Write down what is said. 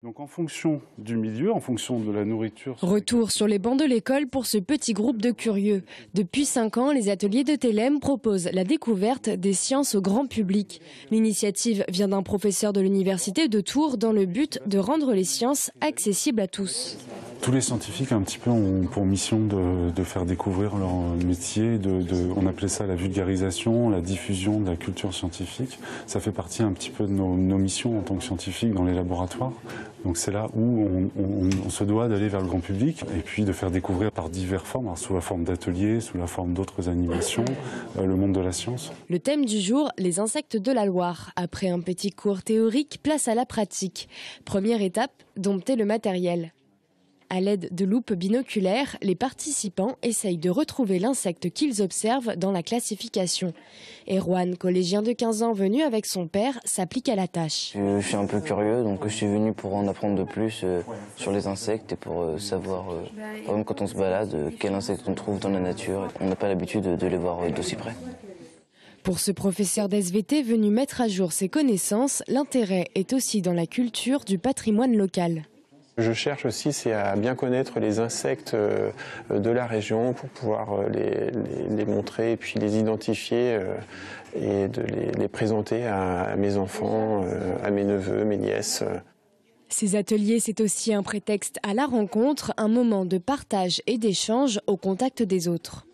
Donc en fonction du milieu, en fonction de la nourriture... Retour sur les bancs de l'école pour ce petit groupe de curieux. Depuis 5 ans, les ateliers de Télème proposent la découverte des sciences au grand public. L'initiative vient d'un professeur de l'université de Tours dans le but de rendre les sciences accessibles à tous. Tous les scientifiques un petit peu ont pour mission de faire découvrir leur métier, on appelait ça la vulgarisation, la diffusion de la culture scientifique. Ça fait partie un petit peu de nos missions en tant que scientifiques dans les laboratoires. Donc c'est là où on se doit d'aller vers le grand public et puis de faire découvrir par diverses formes, alors sous la forme d'ateliers, sous la forme d'autres animations, le monde de la science. Le thème du jour, les insectes de la Loire. Après un petit cours théorique, place à la pratique. Première étape, dompter le matériel. À l'aide de loupes binoculaires, les participants essayent de retrouver l'insecte qu'ils observent dans la classification. Erwan, collégien de 15 ans venu avec son père, s'applique à la tâche. Je suis un peu curieux, donc je suis venu pour en apprendre de plus sur les insectes et pour savoir, par exemple quand on se balade, quel insecte on trouve dans la nature. On n'a pas l'habitude de les voir d'aussi près. Pour ce professeur d'SVT venu mettre à jour ses connaissances, l'intérêt est aussi dans la culture du patrimoine local. Je cherche aussi, c'est à bien connaître les insectes de la région pour pouvoir les montrer et puis les identifier et de les présenter à mes enfants, à mes neveux, mes nièces. Ces ateliers, c'est aussi un prétexte à la rencontre, un moment de partage et d'échange au contact des autres.